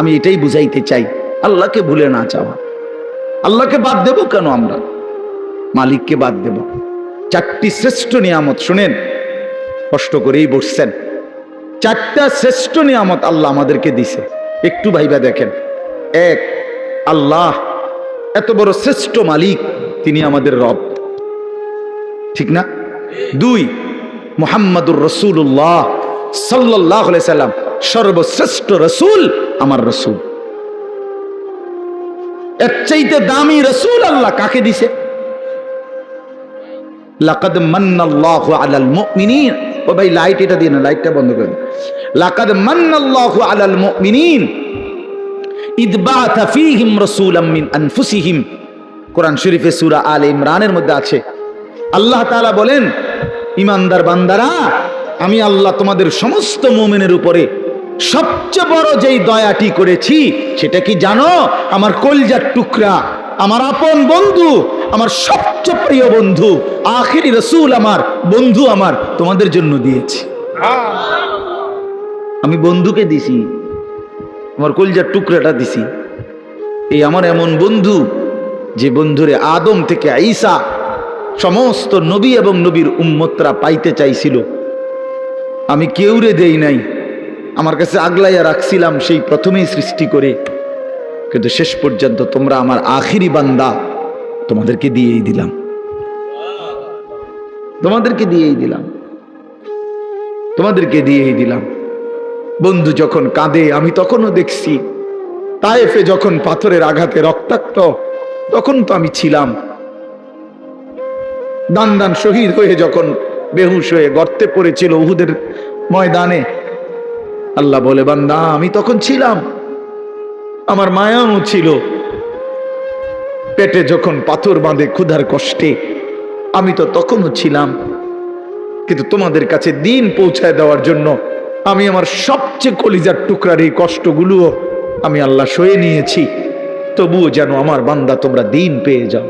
আমি এটাই বুঝাইতে চাই, আল্লাহকে ভুলে না যাওয়া। আল্লাহকে বাদ দেব কেন আমরা? মালিককে বাদ দেব। চারটি শ্রেষ্ঠ নিয়ামত শুনেন, কষ্ট করেই বসছেন। চারটা শ্রেষ্ঠ নিয়ামত আল্লাহ আমাদেরকে দিছে, একটু ভাইবা দেখেন। এক, আল্লাহ এত বড় শ্রেষ্ঠ মালিক, তিনি আমাদের রব, ঠিক না? দুই, মুহাম্মাদুর রাসূলুল্লাহ সাল্লাল্লাহু আলাইহি সাল্লাম সর্বশ্রেষ্ঠ রাসূল, আমার রাসূল। এর চাইতে দামি রাসূল আল্লাহ কাকে দিছে? লাকাদ মান্নাল্লাহু আলাল মুমিনিন। ও ভাই লাইট এটা দিয়ে না, লাইটটা বন্ধ করে। লাকাদ মান্নাল্লাহু আলাল মুমিনিন ইদ বাআথা ফীহিম রাসূলাম মিন আনফুসিহিম। কোরআন শরীফে সূরা আলে ইমরানের মধ্যে আছে। আল্লাহ তাআলা বলেন, ঈমানদার বান্দারা, আমি আল্লাহ তোমাদের সমস্ত মুমিনের উপরে সবচেয়ে বড় যেই দয়াটি করেছি সেটা কি জানো? আমার কলিজার টুকরা, আমার আপন বন্ধু, আমার সবচেয়ে প্রিয় বন্ধু, আখিরি রাসূল, আমার বন্ধু, আমার তোমাদের জন্য দিয়েছি। আমি বন্ধুকে দিছি, আমার কলিজার টুকরাটা দিছি। এই আমার এমন বন্ধু, যে বন্ধুরে আদম থেকে ঈসা সমস্ত নবী এবং নবীর উম্মতরা পাইতে চাইছিল, আমি কেউরে দেই নাই, আমার কাছে আগলাইয়া রাখছিলাম সেই প্রথমেই সৃষ্টি করে। কিন্তু শেষ পর্যন্ত তোমরা আমার আখিরি বান্দা, তোমাদেরকে দিয়েই দিলাম, তোমাদেরকে দিয়েই দিলাম, তোমাদেরকে দিয়েই দিলাম। বন্ধু যখন কাঁদে আমি তখনও দেখছি, তায়েফে যখন পাথরের আঘাতে রক্তাক্ত, তখন তো আমি ছিলাম। দান দান শহীদ হয়ে যখন বেহুশ হয়ে গর্তে পড়েছিল উহুদের ময়দানে, আল্লাহ বলে, বান্দা আমি তখন ছিলাম, আমার মায়াও ছিল। পেটে যখন পাথর বাঁধে ক্ষুধার কষ্টে, আমি তো তখনও ছিলাম। কিন্তু তোমাদের কাছে দিন পৌঁছায় দেওয়ার জন্য আমি আমার সবচেয়ে কলিজার টুকরার এই কষ্টগুলোও আমি আল্লাহ সয়ে নিয়েছি। তবুও যেন আমার বান্দা তোমরা দিন পেয়ে যাও।